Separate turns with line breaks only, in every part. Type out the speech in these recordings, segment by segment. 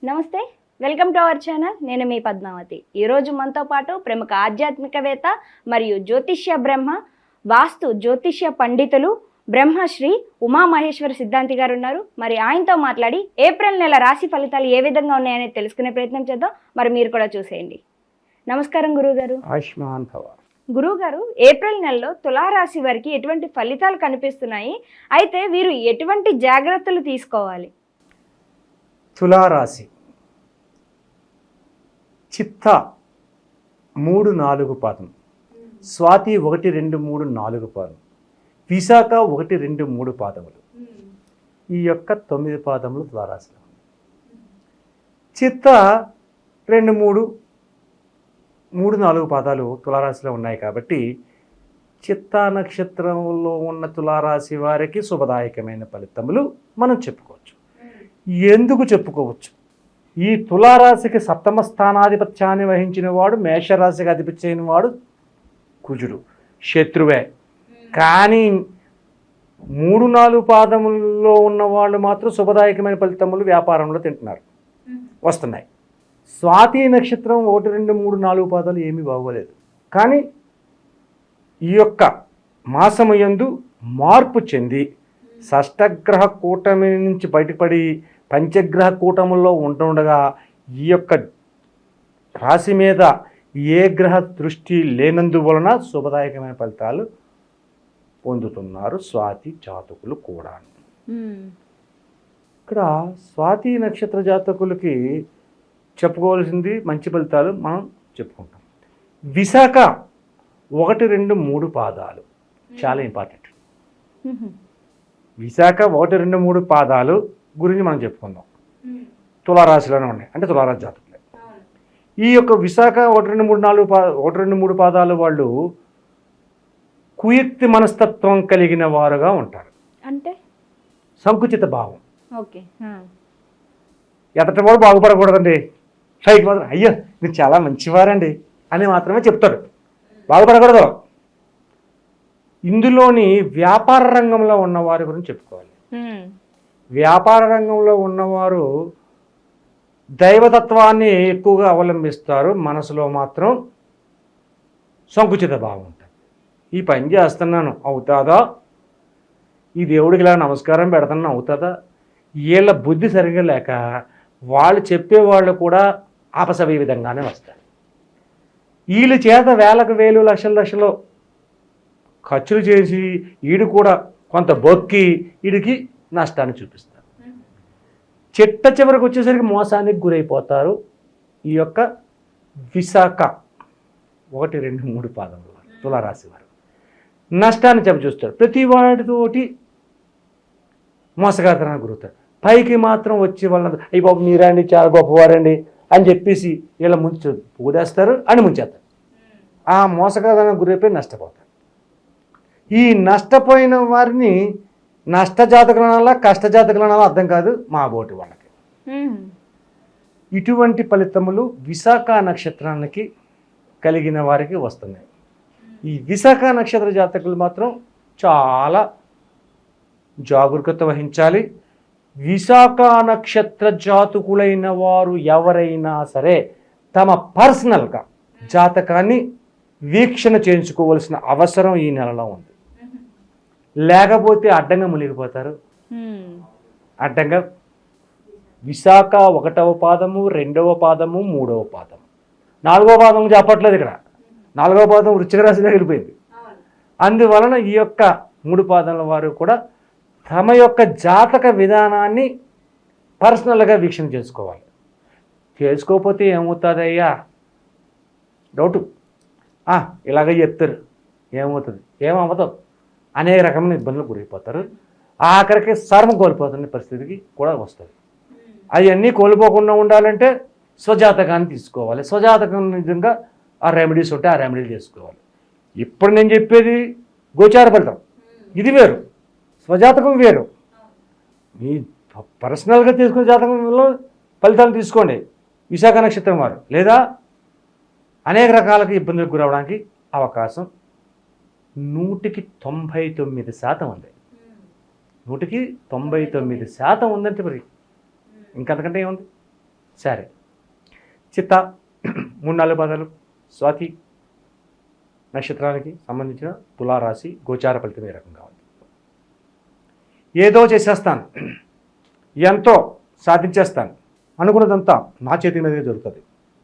నమస్తే, welcome to our channel. నేను మీ పద్మావతి. ఈరోజు మనతో పాటు ప్రముఖ ఆధ్యాత్మికవేత్త మరియు జ్యోతిష్య బ్రహ్మ వాస్తు జ్యోతిష్య పండితులు బ్రహ్మశ్రీ ఉమామహేశ్వర సిద్ధాంతి గారు ఉన్నారు. మరి ఆయనతో మాట్లాడి ఏప్రిల్ నెల రాశి ఫలితాలు ఏ విధంగా ఉన్నాయనేది తెలుసుకునే ప్రయత్నం చేద్దాం. మరి మీరు కూడా చూసేయండి. నమస్కారం గురువుగారు.
ఆయుష్మాన్ భవ.
గురువుగారు, ఏప్రిల్ నెలలో తులారాశి వారికి ఎటువంటి ఫలితాలు కనిపిస్తున్నాయి? అయితే వీరు ఎటువంటి జాగ్రత్తలు తీసుకోవాలి?
తులారాశి చిత్త 3, 4 పాదం, స్వాతి 1, 2, 3, 4 పాదం, విశాఖ 1, 2, 3 పాదములు. ఈ యొక్క 9 పాదములు తులారాశిలో ఉన్నాయి. చిత్త 2, 3, 4 పాదాలు తులారాశిలో ఉన్నాయి కాబట్టి చిత్తా నక్షత్రంలో ఉన్న తులారాశి వారికి శుభదాయకమైన ఫలితములు మనం చెప్పుకోవచ్చు. ఎందుకు చెప్పుకోవచ్చు? ఈ తులారాశికి సప్తమ స్థానాధిపత్యాన్ని వహించిన వాడు, మేషరాశికి అధిపతి అయిన వాడు కుజుడు, శత్రువే. కానీ 3, 4 పాదముల్లో ఉన్న వాళ్ళు మాత్రం శుభదాయకమైన ఫలితములు వ్యాపారంలో వస్తున్నాయి. స్వాతి నక్షత్రం 1, 2, 3, 4 పాదాలు ఏమీ బాగోలేదు. కానీ ఈ యొక్క మాసము యందు మార్పు చెంది షష్టగ్రహ కూటమి నుంచి బయటపడి పంచగ్రహ కూటముల్లో ఉంటుండగా ఈ యొక్క రాశి మీద ఏ గ్రహ దృష్టి లేనందువలన శుభదాయకమైన ఫలితాలు పొందుతున్నారు స్వాతి జాతకులు కూడా. ఇక్కడ స్వాతి నక్షత్ర జాతకులకి చెప్పుకోవాల్సింది మంచి ఫలితాలు మనం చెప్పుకుంటాం. విశాఖ 1, 2, 3 పాదాలు చాలా ఇంపార్టెంట్. విశాఖ 1, 2, 3 పాదాలు గురించి మనం చెప్పుకుందాం. తులారాశిలోనే ఉన్నాయి, అంటే తులారాశి జాతకులే. ఈ యొక్క విశాఖ 1, 2, 3 పాదాలు వాళ్ళు కుయుక్తి మనస్తత్వం కలిగిన వారుగా ఉంటారు.
అంటే
సంకుచిత భావం.
ఓకే,
ఎదటి వాడు బాగుపడకూడదండి, పైకి మాత్రం అయ్యో మీరు చాలా మంచివారండి అని మాత్రమే చెప్తారు, బాగుపడకూడదు. ఇందులోని వ్యాపార రంగంలో ఉన్నవారి గురించి చెప్పుకోవాలి. వ్యాపార రంగంలో ఉన్నవారు దైవతత్వాన్ని ఎక్కువగా అవలంబిస్తారు, మనసులో మాత్రం సంకుచిత భావం ఉంటుంది. ఈ పని చేస్తున్నాను అవుతుందా, ఈ దేవుడికి ఇలా నమస్కారం పెడుతున్నాను అవుతుందా, వీళ్ళ బుద్ధి సరిగ్గా లేక వాళ్ళు చెప్పేవాళ్ళు కూడా ఆపసవి విధంగానే వస్తారు. వీళ్ళ చేత వేలకు వేలు లక్షలు ఖర్చులు చేసి వీడు కూడా కొంత బొక్కి వీడికి నష్టాన్ని చూపిస్తారు. చిట్ట చివరికి వచ్చేసరికి మోసానికి గురైపోతారు. ఈ యొక్క విశాఖ 1, 2, 3 పాదముల తులారాశి వారు నష్టాన్ని చూస్తారు. ప్రతి వాటితోటి మోసగాతనానికి గురవుతారు. పైకి మాత్రం వచ్చి వాళ్ళ అయ్యి బాబు మీరండి చాలా గొప్పవారండి అని చెప్పేసి వీళ్ళ ముందు పూదేస్తారు అని ముంచేస్తారు. ఆ మోసగాతనానికి గురైపోయి నష్టపోతారు. ఈ నష్టపోయిన వారిని నష్టజాతకులు అనాలా కష్టజాతకులు అనాలా అర్థం కాదు మా బోటి వాళ్ళకి. ఇటువంటి ఫలితములు విశాఖ నక్షత్రానికి కలిగిన వారికి వస్తున్నాయి. ఈ విశాఖ నక్షత్ర జాతకులు మాత్రం చాలా జాగరూకత వహించాలి. విశాఖ నక్షత్ర జాతకులైన వారు ఎవరైనా సరే తమ పర్సనల్గా జాతకాన్ని వీక్షణ చేయించుకోవాల్సిన అవసరం ఈ నెలలో ఉంది. లేకపోతే అడ్డంగా మునిగిపోతారు. అడ్డంగా విశాఖ 1వ పాదము, 2వ పాదము, 3వ పాదము, 4వ పాదము చెప్పట్లేదు. ఇక్కడ 4వ పాదం వృశ్చిక రాశిలో వెళ్ళిపోయింది. అందువలన ఈ యొక్క 3 పాదముల వారు కూడా తమ యొక్క జాతక విధానాన్ని పర్సనల్గా వీక్షణ చేసుకోవాలి. చేసుకోకపోతే ఏమవుతుందయ్యా డౌటు, ఇలాగ చెప్తారు ఏమవుతుంది ఏమవ్వదు అనేక రకమైన ఇబ్బందులు గురైపోతారు. ఆఖరికి సర్వం కోల్పోతున్న పరిస్థితికి కూడా వస్తుంది. అవన్నీ కోల్పోకుండా ఉండాలంటే స్వజాతకాన్ని తీసుకోవాలి. స్వజాతకం నిజంగా ఆ రెమెడీస్ ఉంటే ఆ రెమెడీలు చేసుకోవాలి. ఇప్పుడు నేను చెప్పేది గోచార ఫలితం, ఇది వేరు, స్వజాతకం వేరు. మీ పర్సనల్గా తీసుకునే జాతకంలో ఫలితాలు తీసుకోండి విశాఖ నక్షత్రం వారు, లేదా అనేక రకాలకి ఇబ్బందులకు గురవడానికి అవకాశం 199% ఉంది. 199% ఉందంటే మరి ఇంకంతకంటే ఏముంది? సరే, చిత్త 3-4 పదాలు స్వాతి నక్షత్రానికి సంబంధించిన తులారాశి గోచార ఫలితం ఏ రకంగా ఉంది? ఏదో చేసేస్తాను, ఎంతో సాధించేస్తాను, అనుకున్నదంతా నా చేతి మీదే జరుగుతుంది,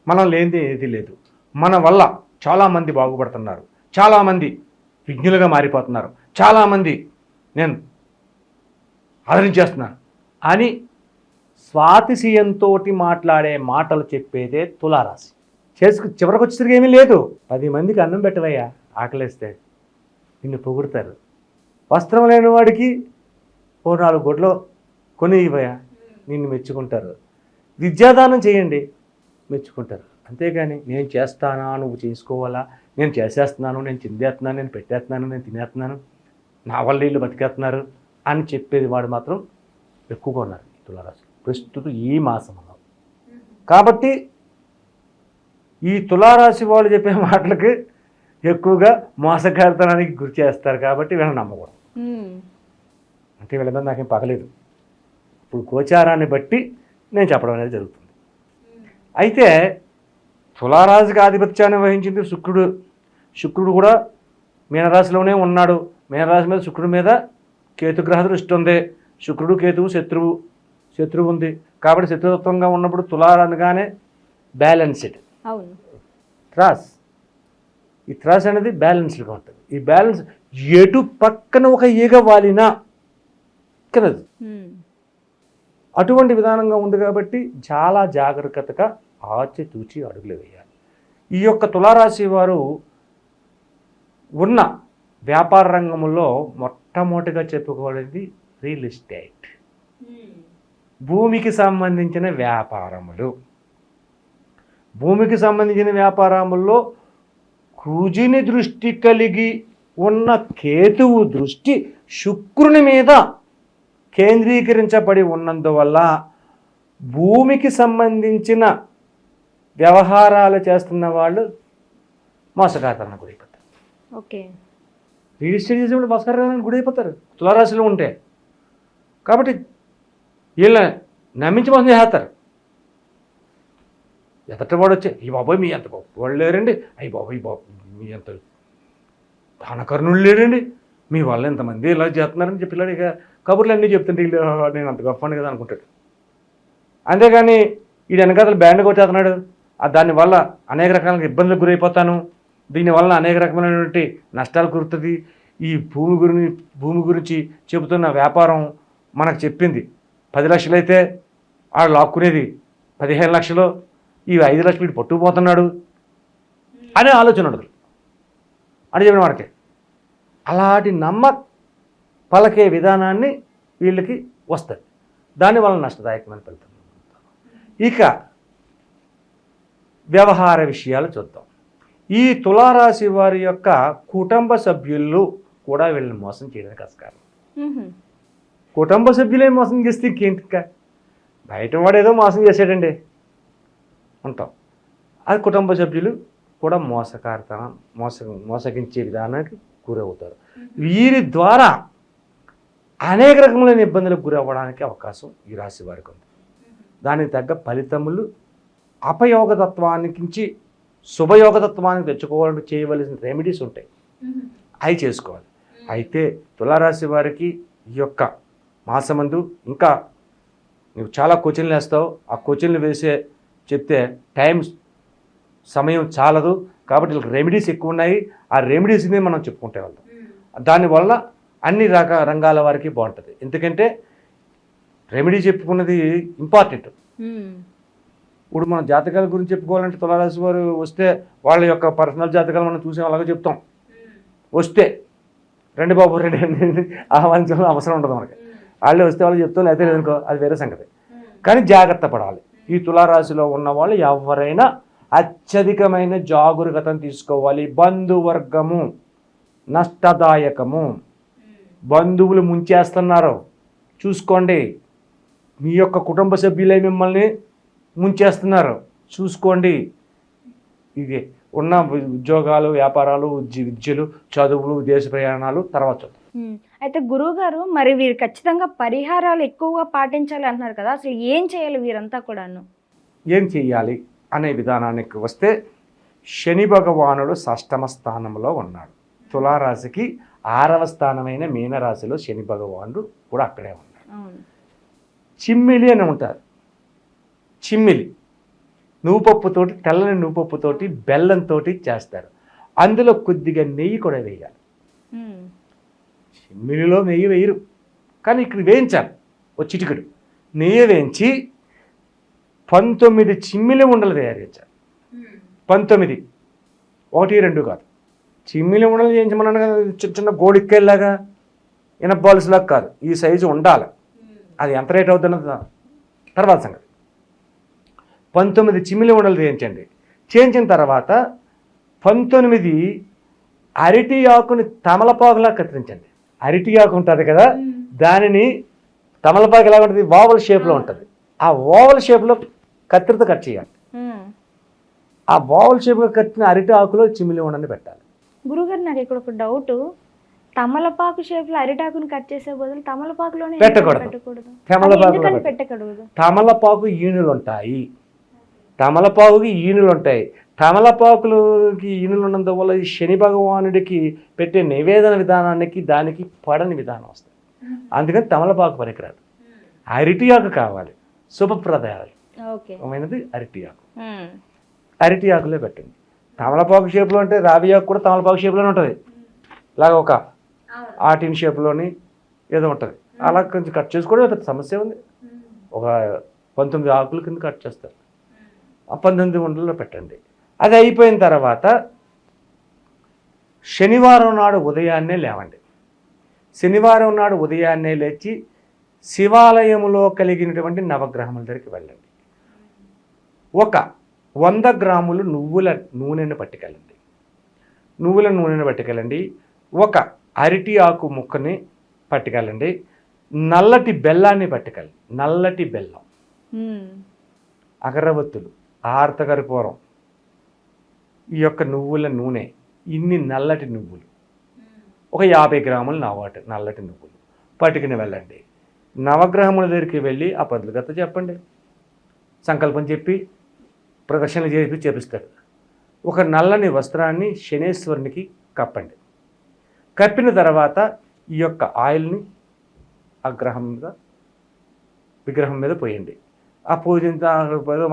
మనం లేనిది ఏది లేదు, మన వల్ల చాలామంది బాగుపడుతున్నారు, చాలామంది విజ్ఞులుగా మారిపోతున్నారు, చాలామంది నేను ఆదరించేస్తున్నాను అని స్వాతిశయంతో మాట్లాడే మాటలు చెప్పేదే తులారాశి. చివరికి వచ్చేసరికి ఏమీ లేదు. 10 మందికి అన్నం పెట్టవయ్యా, ఆకలేస్తే నిన్ను పొగుడతారు. వస్త్రం లేని వాడికి 4 గుడ్లు కొని ఇవ్వయా, నిన్ను మెచ్చుకుంటారు. విద్యాదానం చేయండి, మెచ్చుకుంటారు. అంతేగాని నేను చేస్తానా, నువ్వు చేసుకోవాలా, నేను చేసేస్తున్నాను, నేను చిందేస్తున్నాను, నేను పెట్టేస్తున్నాను, నేను తినేస్తున్నాను, నా వల్ల వీళ్ళు బతికేస్తున్నారు అని చెప్పేది వాడు మాత్రం ఎక్కువగా ఉన్నారు ఈ తులారాశి ప్రస్తుతం ఈ మాసంలో. కాబట్టి ఈ తులారాశి వాళ్ళు చెప్పే మాటలకి ఎక్కువగా మోసగారితనానికి గురి చేస్తారు. కాబట్టి వీళ్ళని నమ్మకూడదు. అంటే వీళ్ళ మీద నాకేం పగలేదు. ఇప్పుడు గోచారాన్ని బట్టి నేను చెప్పడం అనేది జరుగుతుంది. అయితే తులారాశికి ఆధిపత్యాన్ని వహించింది శుక్రుడు. శుక్రుడు కూడా మీనరాశిలోనే ఉన్నాడు. మీనరాశి మీద శుక్రుడి మీద కేతుగ్రహ దృష్టి ఉంది. శుక్రుడు కేతువు శత్రువు ఉంది. కాబట్టి శత్రుత్వంగా ఉన్నప్పుడు తులారనగానే బ్యాలెన్స్డ్.
అవును.
ఈ త్రాస్ అనేది బ్యాలెన్స్డ్గా ఉంటుంది. ఈ బ్యాలెన్స్ ఎటు పక్కన ఒక ఈగ వాలినా కలదు. అటువంటి విధానంగా ఉంది. కాబట్టి చాలా జాగ్రత్తగా ఆచితూచి అడుగులు వేయాలి. ఈ యొక్క తులారాశి వారు ఉన్న వ్యాపార రంగంలో మొట్టమొదటిగా చెప్పుకోవడానికి రియల్ ఎస్టేట్, భూమికి సంబంధించిన వ్యాపారములు. భూమికి సంబంధించిన వ్యాపారముల్లో కుజిని దృష్టి కలిగి ఉన్న కేతువు దృష్టి శుక్రుని మీద కేంద్రీకరించబడి ఉన్నందువల్ల భూమికి సంబంధించిన వ్యవహారాలు చేస్తున్న వాళ్ళు మోసగారితనానికి గురైపోతారు.
ఓకే.
రియల్ ఎస్టేట్ చేసేవాళ్ళు మోసగారితనానికి గురైపోతారు తులారాశిలో ఉంటే. కాబట్టి వీళ్ళని నమ్మించి మోసం చేస్తారు. ఎదటివాడు వచ్చే ఈ బాబాయ్ మీ అంత గొప్ప వాళ్ళు లేరండి, అయ్యి బాబాయ్ మీ అంత దానకర్ణులు లేరండి, మీ వల్ల ఎంతమంది ఇలా చేస్తున్నారని చెప్పి ఇక కబుర్లు అన్నీ చెప్తుంటే వీళ్ళు నేను అంత గొప్ప అని కదా అనుకుంటాడు. అంతేగాని వీడు వెనకాతలు బ్యాండ్ కొట్టేస్తున్నాడు, దానివల్ల అనేక రకాల ఇబ్బందులకు గురైపోతాను, దీనివల్ల అనేక రకమైనటువంటి నష్టాలు కురుతుంది, ఈ భూమి గురించి చెబుతున్న వ్యాపారం మనకు చెప్పింది 10 లక్షలు అయితే ఆడు లాక్కునేది 15 లక్షలు, ఈ 5 లక్షలు వీడు పట్టుకుపోతున్నాడు అనే ఆలోచన ఉండదు అని చెప్పిన వాడికి. అలాంటి పలకే విధానాన్ని వీళ్ళకి వస్తుంది. దానివల్ల నష్టదాయకమైన ఫలితం. ఇక వ్యవహార విషయాలు చూద్దాం. ఈ తులారాశి వారి యొక్క కుటుంబ సభ్యులు కూడా వీళ్ళని మోసం చేయడానికి ఆస్కారం. కుటుంబ సభ్యులే మోసం చేస్తే ఇంకేంటి, బయట వాడు ఏదో మోసం చేసాడండి అంటాం. అది కుటుంబ సభ్యులు కూడా మోసగించే విధానానికి గురవుతారు. వీరి ద్వారా అనేక రకములైన ఇబ్బందులకు గురవ్వడానికి అవకాశం ఈ రాశి వారికి ఉంది. దానికి తగ్గ ఫలితములు అపయోగతత్వానికి శుభయోగతత్వానికి తెచ్చుకోవాలంటే చేయవలసిన రెమెడీస్ ఉంటాయి, అవి చేసుకోవాలి. అయితే తులారాశి వారికి ఈ యొక్క మాసమందు ఇంకా నువ్వు చాలా కోచింగ్లు వేస్తావు, ఆ కోచింగ్లు చెప్తే సమయం చాలదు. కాబట్టి వీళ్ళకి రెమెడీస్ ఎక్కువ ఉన్నాయి. ఆ రెమెడీస్ని మనం చెప్పుకుంటే వెళ్తాం. దానివల్ల అన్ని రంగాల వారికి బాగుంటుంది. ఎందుకంటే రెమెడీ చెప్పుకున్నది ఇంపార్టెంట్. ఇప్పుడు మన జాతకాల గురించి చెప్పుకోవాలంటే తులారాశి వారు వస్తే వాళ్ళ యొక్క పర్సనల్ జాతకాలు మనం చూసే అలాగే చెప్తాం. వస్తే రండి బాబు రండి ఆహ్వానించడం అవసరం ఉండదు మనకి. వాళ్ళే వస్తే వాళ్ళు చెప్తాం, లేకపోతే లేదనుకో అది వేరే సంగతి. కానీ జాగ్రత్త పడాలి. ఈ తులారాశిలో ఉన్న వాళ్ళు ఎవరైనా అత్యధికమైన జాగరూకతను తీసుకోవాలి. బంధువర్గము నష్టదాయకము, బంధువులు ముంచేస్తున్నారు చూసుకోండి. మీ యొక్క కుటుంబ సభ్యులే మిమ్మల్ని ముంచేస్తున్నారు చూసుకోండి. ఇది ఉన్న ఉద్యోగాలు, వ్యాపారాలు, విద్యలు, చదువులు, విదేశ ప్రయాణాలు తర్వాత.
అయితే గురువు గారు, మరి వీరు ఖచ్చితంగా పరిహారాలు ఎక్కువగా పాటించాలి అంటున్నారు కదా, అసలు ఏం చేయాలి వీరంతా కూడాను?
ఏం చెయ్యాలి అనే విధానానికి వస్తే శని భగవానుడు షష్టమ స్థానంలో ఉన్నాడు. తులారాశికి 6వ స్థానమైన మీనరాశిలో శని భగవానుడు కూడా అక్కడే ఉన్నాడు. చిమ్మిలి అని ఉంటారు. చిమ్మిలి నువ్వుపప్పుతోటి, తెల్లని నువ్వుపప్పుతోటి బెల్లంతో చేస్తారు. అందులో కొద్దిగా నెయ్యి కూడా వేయాలి. చిమ్మిలిలో నెయ్యి వేయరు, కానీ ఇక్కడ వేయించాలి. ఓ చిటికెడు నెయ్యి వేయించి 19 చిమ్మిలి ఉండలు తయారు చేశారు. 19, 1, 2 కాదు. చిమ్మిలి ఉండలు చేయించమన్నాను కదా, చిన్న చిన్న గోడిక్కేలాగా ఇనప బాల్స్లాగా కాదు, ఈ సైజు ఉండాలి. అది ఎంత రేట్ అవుతున్నది తర్వాత సంగతి. 19 చిమ్మిలి ఉండలు చేయించండి. చేయించిన తర్వాత 19 అరటి ఆకుని తమలపాకులా కత్తిరించండి. అరటి ఆకు ఉంటుంది కదా, దానిని తమలపాకు ఎలా ఉంటుంది, ఓవల్ షేప్లో ఉంటుంది. ఆ ఓవల్ షేప్లో కత్తిరితో కట్ చేయాలి. ఆ ఓవల్ షేప్గా కట్టిన అరటి ఆకులో చిమ్మిలి ఉండని పెట్టాలి.
గురుగారు, నాకు ఇక్కడ ఒక డౌట్. తమలపాకు షేప్లో అరిటాకుని కట్ చేసే బదులు తమలపాకులోనే
పెట్టకూడదు.
పెట్టకూడదు.
తమలపాకు ఈనులు ఉంటాయి. తమలపాకుకి ఈనులు ఉంటాయి. తమలపాకులకి ఈనులు ఉన్నందువల్ల ఈ శని భగవానుడికి పెట్టే నివేదన విధానానికి దానికి పడని విధానం వస్తుంది. అందుకని తమలపాకు పనికిరాదు. అరటి ఆకు కావాలి. శుభప్రదాయమైనది అరటి ఆకు. అరటి ఆకులే పెట్టండి. తమలపాకు షేప్లో అంటే రావి ఆకు కూడా తమలపాకు షేప్లోనే ఉంటుంది. ఇలాగ ఒక ఆటిన్ షేప్లోని ఏదో ఉంటుంది. అలా కొంచెం కట్ చేసుకోవడం పెద్ద సమస్య ఉంది. ఒక 19 ఆకుల కింద కట్ చేస్తారు. ఆ 19 ఉండల్లో పెట్టండి. అది అయిపోయిన తర్వాత శనివారం నాడు ఉదయాన్నే లేవండి. శనివారం నాడు ఉదయాన్నే లేచి శివాలయంలో కలిగినటువంటి నవగ్రహముల దగ్గరికి వెళ్ళండి. ఒక 100 గ్రాములు నువ్వుల నూనెను పట్టుకెళ్ళండి. ఒక అరటి ఆకు ముక్కని పట్టుకెళ్ళండి. నల్లటి బెల్లాన్ని పట్టుకెళ్ళండి. నల్లటి బెల్లం, అగరబత్తులు, ఆర్తకర్పూరం, ఈ యొక్క నువ్వుల నూనె, ఇన్ని నల్లటి నువ్వులు, ఒక 50 గ్రాములు నల్లటి నువ్వులు పట్టుకుని వెళ్ళండి. నవగ్రహముల దగ్గరికి వెళ్ళి ఆ పదులుగత చెప్పండి. సంకల్పం చెప్పి ప్రదక్షిణలు చేపిస్తాడు. ఒక నల్లని వస్త్రాన్ని శనేశ్వరునికి కప్పండి. కప్పిన తర్వాత ఈ యొక్క ఆయిల్ని ఆ విగ్రహం మీద పోయండి. ఆ పూజింత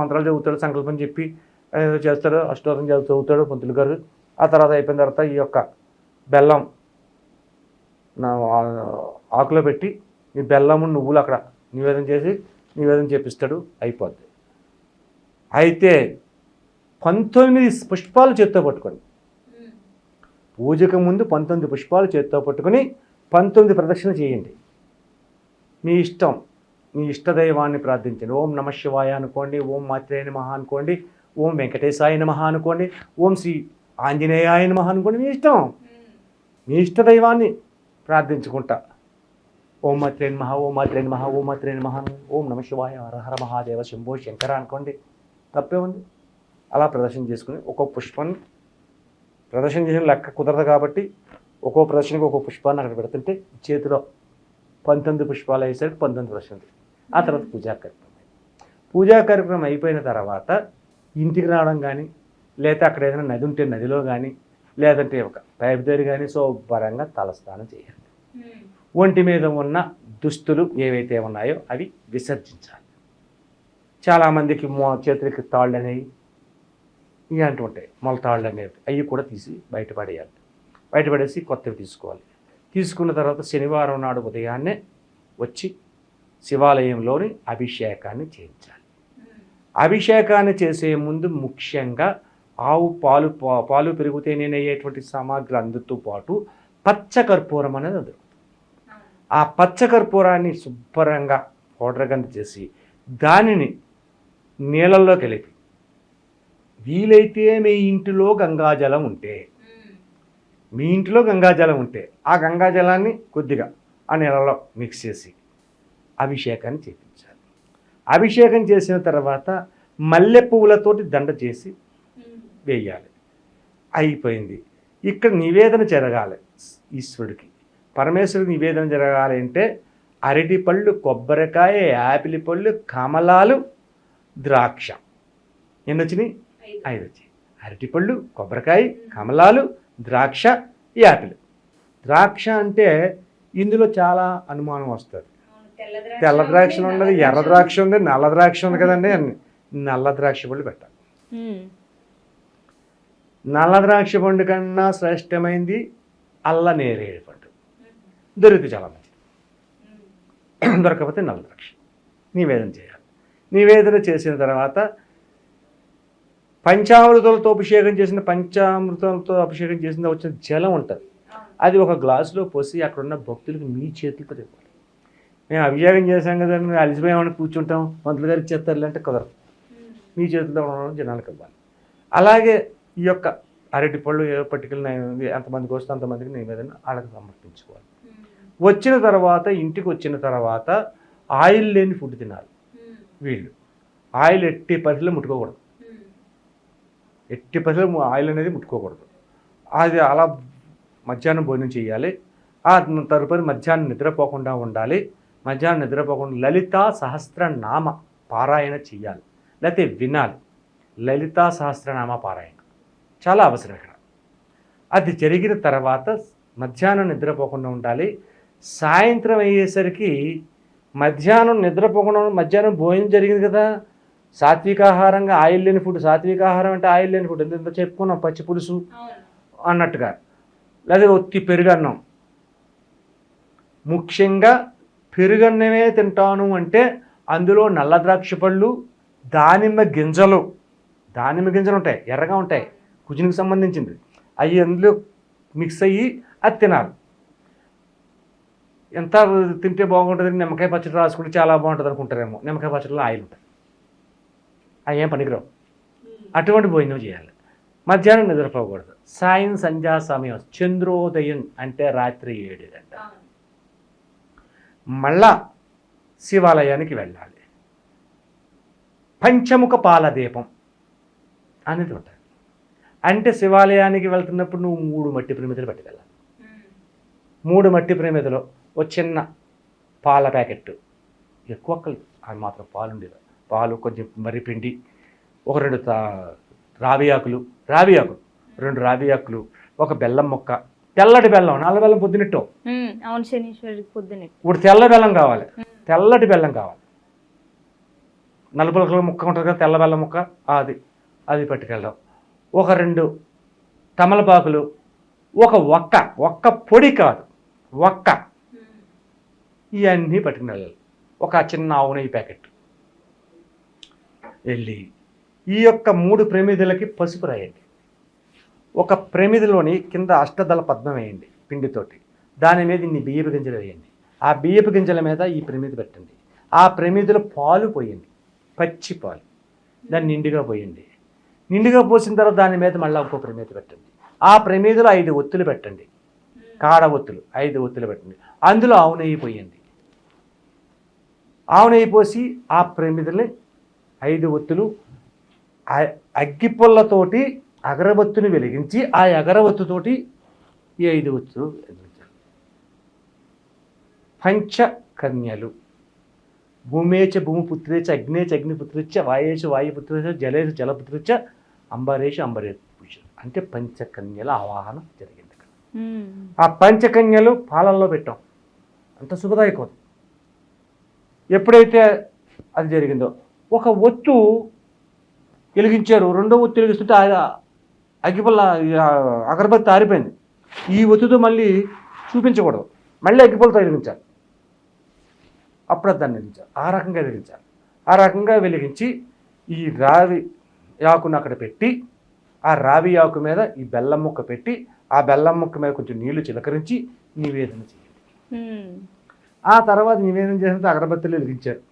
మంత్రాలు చదువుతాడు, సంకల్పం చెప్పి ఏదో చేస్తాడు, అష్టోత్తరం చదువుతాడు పంతులు గారు. ఆ తర్వాత అయిపోయిన తర్వాత ఈ యొక్క బెల్లం ఆకులో పెట్టి ఈ బెల్లము నువ్వులు అక్కడ నివేదన చేపిస్తాడు. అయిపోద్ది. అయితే 19 పుష్పాలు చేత్తో పట్టుకోండి. పూజకు ముందు 19 పుష్పాలు చేత్తో పట్టుకొని 19 ప్రదక్షిణ చేయండి. మీ ఇష్టం, మీ ఇష్టదైవాన్ని ప్రార్థించండి. ఓం నమ శివాయ అనుకోండి, ఓం మాత్రేయ నమః అనుకోండి, ఓం వెంకటేశాయ నమః అనుకోండి, ఓం శ్రీ ఆంజనేయాయ నమః అనుకోండి. మీ ఇష్టం, మీ ఇష్టదైవాన్ని ప్రార్థించుకుంటా ఓం మాత్రేయ నమః, ఓం మాత్రేయ నమః, ఓం మాత్రేయ నమః, ఓం నమ శివాయ, హర మహాదేవ, శంభో శంకర అనుకోండి. తప్పే ఉంది. అలా ప్రదర్శన చేసుకుని ఒక్కో పుష్పాన్ని ప్రదర్శన చేసిన లెక్క కుదరదు కాబట్టి ఒక్కో ప్రదర్శనకి ఒక్కో పుష్పాన్ని అక్కడ పెడుతుంటే చేతిలో 19 పుష్పాలు అయ్యేసరికి 19 ప్రదర్శనలు. ఆ తర్వాత పూజా కార్యక్రమం అయిపోయిన తర్వాత ఇంటికి రావడం కానీ, లేదా అక్కడ ఏదైనా నది ఉంటే నదిలో కానీ, లేదంటే ఒక పైపు దగ్గర కానీ శుభ్రంగా తలస్నానం చేయాలి. ఒంటి మీద ఉన్న దుస్తులు ఏవైతే ఉన్నాయో అవి విసర్జించాలి. చాలామందికి చేతులకి తాళ్ళు అనేవి ఇలాంటి ఉంటాయి, మొలతాళ్ళు అనేవి, అవి కూడా తీసి బయటపడేసి కొత్తవి తీసుకోవాలి. తీసుకున్న తర్వాత శనివారం నాడు ఉదయాన్నే వచ్చి శివాలయంలోని అభిషేకాన్ని చేయించాలి. అభిషేకాన్ని చేసే ముందు ముఖ్యంగా ఆవు పాలు పెరుగు తేనెయ్యేటువంటి సామాగ్రి అందుతో పాటు పచ్చకర్పూరం అనేది దొరుకుతుంది. ఆ పచ్చకర్పూరాన్ని శుభ్రంగా పౌడర్ కింద చేసి దానిని నీళ్ళల్లో కలిపి, వీలైతే మీ ఇంటిలో గంగాజలం ఉంటే ఆ గంగాజలాన్ని కొద్దిగా ఆ నీళ్ళలో మిక్స్ చేసి అభిషేకాన్ని చేయించాలి. అభిషేకం చేసిన తర్వాత మల్లె పువ్వులతోటి దండ చేసి వేయాలి. అయిపోయింది. ఇక్కడ నివేదన జరగాలి. ఈశ్వరుడికి, పరమేశ్వరుడికి నివేదన జరగాలి అంటే అరటి పళ్ళు, కొబ్బరికాయ, యాపిల్ పళ్ళు, కమలాలు, ద్రాక్ష ఎన్ని వచ్చినాయి? 5 వచ్చాయి. అరటిపళ్ళు, కొబ్బరికాయ, కమలాలు, ద్రాక్ష, యాపిల్. ద్రాక్ష అంటే ఇందులో చాలా అనుమానం వస్తుంది. తెల్ల ద్రాక్ష ఉన్నది, ఎర్ర ద్రాక్ష ఉంది, నల్ల ద్రాక్ష ఉంది కదండి. నల్ల ద్రాక్ష పళ్ళు పెట్టాలి. నల్ల ద్రాక్ష పండు కన్నా శ్రేష్టమైంది అల్ల నేరేడు పండు. దొరికితే చాలా మంచిది. దొరకకపోతే నల్ల ద్రాక్ష నివేదన చేయాలి. నివేదన చేసిన తర్వాత పంచామృతాలతో అభిషేకం చేసిన వచ్చిన జలం ఉంటుంది. అది ఒక గ్లాసులో పోసి అక్కడున్న భక్తులకు మీ చేతులతో ఇవ్వాలి. మేము అభిషేకం చేసాం కదా, మేము అలసిపోయామని కూర్చుంటాం, మంత్రులు గారు ఇచ్చేస్తారు అంటే కుదరదు. మీ చేతుల్లో ఉండడం జనాలకు ఇవ్వాలి. అలాగే ఈ యొక్క అరటిపళ్ళు ఏ పట్టుకెళ్ళిన ఎంతమందికి వస్తే అంతమందికి నివేదన వాళ్ళకి సమర్పించుకోవాలి. వచ్చిన తర్వాత ఇంటికి వచ్చిన తర్వాత ఆయిల్ లేని ఫుడ్ తినాలి. వీళ్ళు ఆయిల్ ఎట్టి పరిస్థితుల్లో ముట్టుకోకూడదు. ఎట్టి పరిస్థితుల్లో ఆయిల్ అనేది ముట్టుకోకూడదు. అది అలా మధ్యాహ్నం భోజనం చేయాలి. ఆ తదుపరి మధ్యాహ్నం నిద్రపోకుండా ఉండాలి. మధ్యాహ్నం నిద్రపోకుండా లలితా సహస్రనామ పారాయణ చేయాలి, లేకపోతే వినాలి. లలితా సహస్రనామ పారాయణ చాలా అవసరం ఇక్కడ. అది జరిగిన తర్వాత మధ్యాహ్నం నిద్రపోకుండా ఉండాలి. సాయంత్రం అయ్యేసరికి మధ్యాహ్నం నిద్రపోకుండా మధ్యాహ్నం భోజనం జరిగింది కదా, సాత్వికాహారంగా ఆయిల్ లేని ఫుడ్. సాత్వికాహారం అంటే ఆయిల్ లేని ఫుడ్ ఎంత చెప్పుకున్నాం, పచ్చి పులుసు అన్నట్టుగా, లేదా ఒత్తి పెరుగన్నం. ముఖ్యంగా పెరుగన్నమే తింటాను అంటే అందులో నల్ల ద్రాక్ష పళ్ళు, దానిమ్మ గింజలు ఉంటాయి, ఎర్రగా ఉంటాయి, కుజినికి సంబంధించింది. అవి అందులో మిక్స్ అయ్యి అది తినాలి. ఎంత తింటే బాగుంటుంది, నిమ్మకాయ పచ్చడి రాసుకుంటే చాలా బాగుంటుంది అనుకుంటారేమో. నిమ్మకాయ పచ్చడిలో ఆయిల్ ఉంటుంది, అవి ఏం పనికిరావు. అటువంటి భోజనం చేయాలి. మధ్యాహ్నం నిద్రపోకూడదు. సంధ్యా సమయం చంద్రోదయం అంటే రాత్రి 7 గంటలు. మళ్ళా శివాలయానికి వెళ్ళాలి. పంచముఖ పాల దీపం అనేది ఉంటుంది. అంటే శివాలయానికి వెళ్తున్నప్పుడు నువ్వు 3 మట్టి ప్రమిదలు పట్టుకెళ్ళాలి. 3 మట్టి ప్రమిదలో ఒక చిన్న పాల ప్యాకెట్, ఎక్కువ అది మాత్రం పాలు ఉండేది. పాలు, కొంచెం మర్రిపిండి, ఒక 2 రావి ఆకులు, 2 రావి ఆకులు, ఒక బెల్లం ముక్క, తెల్లటి బెల్లం, నల్ల బెల్లం పొద్దునెట్టు.
అవును శనీశ్వరికి పొద్దునెట్టు.
ఇప్పుడు తెల్ల బెల్లం కావాలి, తెల్లటి బెల్లం కావాలి. నలుపుల ముక్క ఉంటుంది కదా, తెల్ల బెల్లం ముక్క, అది పట్టుకెళ్ళాం. ఒక 2 తమలపాకులు, ఒక ఒక్క పొడి కాదు, ఇవన్నీ పట్టుకుని వెళ్ళాలి. ఒక చిన్న ఆవు నెయ్యి ప్యాకెట్ వెళ్ళి ఈ యొక్క 3 ప్రమిదలకి పసుపు రాయండి. ఒక ప్రమిదిలోని కింద అష్టదళ పద్మం వేయండి పిండితోటి. దాని మీద ఇన్ని బియ్యపు గింజలు వేయండి. ఆ బియ్యపు గింజల మీద ఈ ప్రమిది పెట్టండి. ఆ ప్రమిదిలో పాలు పోయండి, పచ్చి పాలు. దాన్ని నిండుగా పోయండి. నిండుగా పోసిన తర్వాత దాని మీద మళ్ళీ ఇంకో ప్రమిది పెట్టండి. ఆ ప్రమిదిలో 5 ఒత్తులు పెట్టండి, కాడ ఒత్తులు 5 ఒత్తులు పెట్టండి. అందులో ఆవు నెయ్యి పోయండి. ఆవు నెయ్యి పోసి ఆ ప్రమిదిని 5 ఒత్తులు అగ్గిపుల్లతోటి అగరబత్తుని వెలిగించి ఆ అగరబత్తుతోటి ఈ 5 ఒత్తులు వెలిగించాలి. పంచకన్యలు భూమేచ భూమిపుత్రేచ అగ్నేచ అగ్నిపుత్రేచ వాయేచ వాయుపుత్రేచ జలేచ జలపుత్రేచ అంబరేచ అంబరేచ అంటే పంచకన్యల ఆవాహన జరిగింది. ఆ పంచకన్యలు పాలల్లో పెట్టాం. అంత సుఖదాయకం. ఎప్పుడైతే అది జరిగిందో ఒక ఒత్తు వెలిగించారు, 2వ ఒత్తు వెలిగిస్తుంటే అగ్గిపుల్ల అగరబత్తి ఆరిపోయింది. ఈ ఒత్తుతో మళ్ళీ చూపించకూడదు, మళ్ళీ అగ్గిపుల్లతో వెలిగించాలి. అప్పుడు దాన్ని వెలిగించాలి. ఆ రకంగా వెలిగించి ఈ రావి ఆకును అక్కడ పెట్టి, ఆ రావి ఆకు మీద ఈ బెల్లం ముక్క పెట్టి, ఆ బెల్లం ముక్క మీద కొంచెం నీళ్లు చిలకరించి నివేదన చేయండి. ఆ తర్వాత నివేదన చేసిన అగరబత్తులు వెలిగించారు,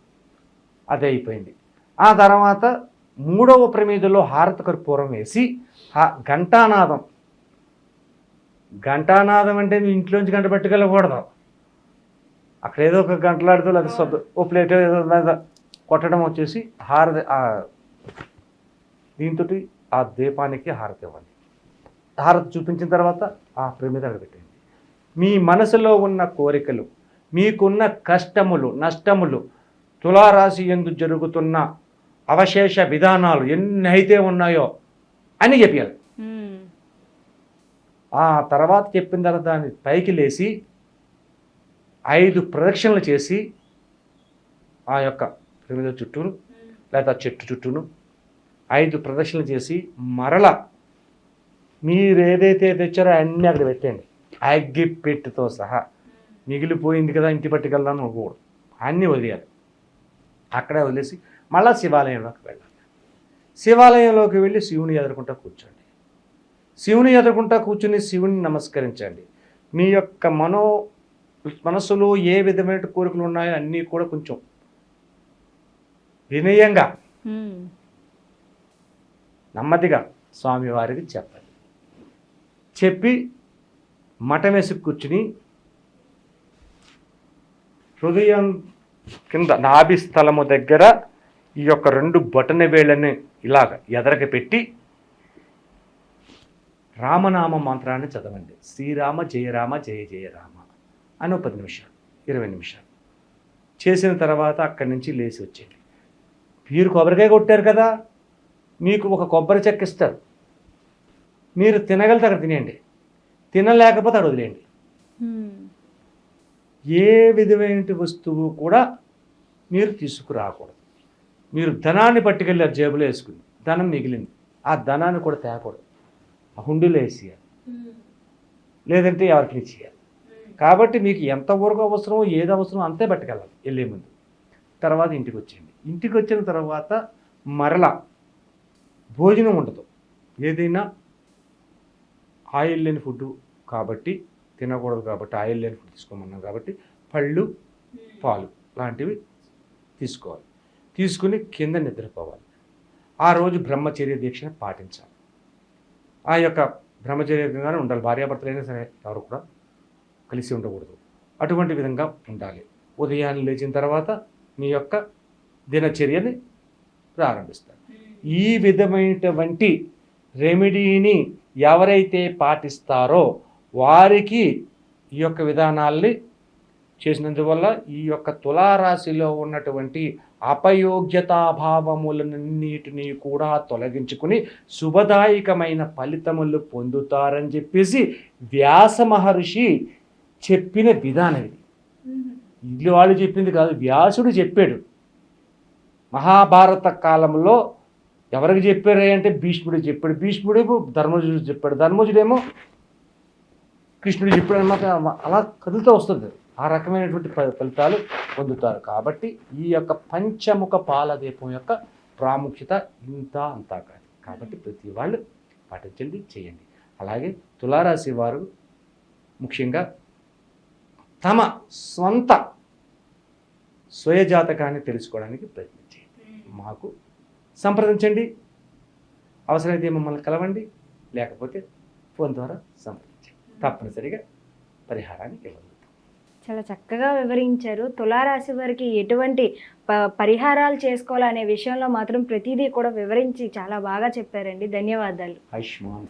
అదే అయిపోయింది. ఆ తర్వాత 3వ ప్రమిదలో హారత కర్పూరం వేసి ఘంటానాదం అంటే మీ ఇంట్లోంచి గంట పట్టుకెళ్ళకూడదు. అక్కడ ఏదో ఒక గంటలాడుతూ లేదా ఓ ప్లేట్ ఏదో కొట్టడం వచ్చేసి దీంతో ఆ దీపానికి హారతి ఇవ్వండి. హారతి చూపించిన తర్వాత ఆ ప్రమిద పెట్టండి. మీ మనసులో ఉన్న కోరికలు, మీకున్న కష్టములు, నష్టములు, తులారాశి యందు జరుగుతున్న అవశేష విధానాలు ఎన్ని అయితే ఉన్నాయో అని చెప్పాలి. ఆ తర్వాత చెప్పిన తర్వాత దాన్ని పైకి లేచి 5 ప్రదక్షిణలు చేసి ఆ యొక్క ప్రమిద చుట్టూను లేదా చెట్టు చుట్టూను 5 ప్రదక్షిణలు చేసి మరల మీరు ఏదైతే తెచ్చారో అన్నీ అక్కడ పెట్టండి, అగ్గి పెట్టితో సహా. మిగిలిపోయింది కదా ఇంటి పట్టుకెళ్దాం అనుకోకూడదు, అన్నీ వదిలేయాలి. అక్కడే వదిలేసి మళ్ళీ శివాలయంలోకి వెళ్ళాలి. శివాలయంలోకి వెళ్ళి శివుని ఎదుర్కొంటా కూర్చోండి. శివుని ఎదుర్కొంటా కూర్చుని శివుని నమస్కరించండి. మీ యొక్క మనసులో ఏ విధమైన కోరికలు ఉన్నాయో అన్నీ కూడా కొంచెం వినయంగా నెమ్మదిగా స్వామివారికి చెప్పాలి. చెప్పి మఠం వేసి కూర్చుని హృదయం కింద నాభి స్థలము దగ్గర ఈ యొక్క 2 బొటన వేళ్ళని ఇలాగ ఎదరక పెట్టి రామనామ మంత్రాన్ని చదవండి. శ్రీరామ జయ రామ జయ జయ రామ అని 10 నిమిషాలు 20 నిమిషాలు చేసిన తర్వాత అక్కడి నుంచి లేచి వచ్చేయండి. మీరు కొబ్బరికాయ కొట్టారు కదా, మీకు ఒక కొబ్బరి చెక్క ఇస్తారు. మీరు తినగలితే అక్కడ తినేయండి, తినలేకపోతే అక్కడ వదిలేయండి. ఏ విధమైన వస్తువు కూడా మీరు తీసుకురాకూడదు. మీరు ధనాన్ని పట్టుకెళ్ళారు జేబులో వేసుకుని, ధనం మిగిలింది, ఆ ధనాన్ని కూడా తేకూడదు, ఆ హుండీలో వేసేయాలి, లేదంటే ఎవరికి ఇచ్చేయాలి. కాబట్టి మీకు ఎంతవరకు అవసరమో ఏది అవసరమో అంతే పట్టుకెళ్ళాలి వెళ్ళే ముందు. తర్వాత ఇంటికి వచ్చేయండి. ఇంటికి వచ్చిన తర్వాత మరలా భోజనం ఉండదు. ఏదైనా ఆయిల్ లేని ఫుడ్ కాబట్టి తినకూడదు, కాబట్టి ఆయిల్ లేని ఫుడ్ తీసుకోమన్నాం కాబట్టి పళ్ళు పాలు లాంటివి తీసుకోవాలి. తీసుకుని కింద నిద్రపోవాలి. ఆ రోజు బ్రహ్మచర్య దీక్షను పాటించాలి. ఆ యొక్క బ్రహ్మచర్యంగానే ఉండాలి. భార్యాభర్తలైనా సరే ఎవరు కూడా కలిసి ఉండకూడదు. అటువంటి విధంగా ఉండాలి. ఉదయాన్నే లేచిన తర్వాత మీ యొక్క దినచర్యని ప్రారంభిస్తారు. ఈ విధమైనటువంటి రెమెడీని ఎవరైతే పాటిస్తారో వారికి ఈ యొక్క విధానాల్ని చేసినందువల్ల ఈ యొక్క తులారాశిలో ఉన్నటువంటి అపయోగ్యతాభావములన్నిటినీ కూడా తొలగించుకుని శుభదాయకమైన ఫలితములు పొందుతారని చెప్పేసి వ్యాస మహర్షి చెప్పిన విధానం ఇది. ఇల్లు వాళ్ళు చెప్పింది కాదు, వ్యాసుడు చెప్పాడు. మహాభారత కాలంలో ఎవరికి చెప్పారు అంటే భీష్ముడికి చెప్పాడు, భీష్ముడేమో ధర్మజుడు చెప్పాడు, ధర్మజుడేమో కృష్ణుడు చెప్పాడు అన్నమాట. అలా కదులుతూ వస్తుంది. ఆ రకమైనటువంటి ఫలితాలు పొందుతారు. కాబట్టి ఈ యొక్క పంచముఖ పాలదీపం యొక్క ప్రాముఖ్యత ఇంత అంతా కాదు. కాబట్టి ప్రతి వాళ్ళు పాటించండి, చేయండి. అలాగే తులారాశి వారు ముఖ్యంగా తమ స్వంత స్వయజాతకాన్ని తెలుసుకోవడానికి ప్రయత్నించండి. మాకు సంప్రదించండి. అవసరమైతే మమ్మల్ని కలవండి, లేకపోతే ఫోన్ ద్వారా సంప్రదించండి. తప్పనిసరిగా పరిహారాన్ని ఇవ్వగలుగుతాం.
చాలా చక్కగా వివరించారు. తులారాశి వారికి ఎటువంటి పరిహారాలు చేసుకోవాలనే విషయంలో మాత్రం ప్రతిదీ కూడా వివరించి చాలా బాగా చెప్పారండి. ధన్యవాదాలు.
ఆయుష్మాన్.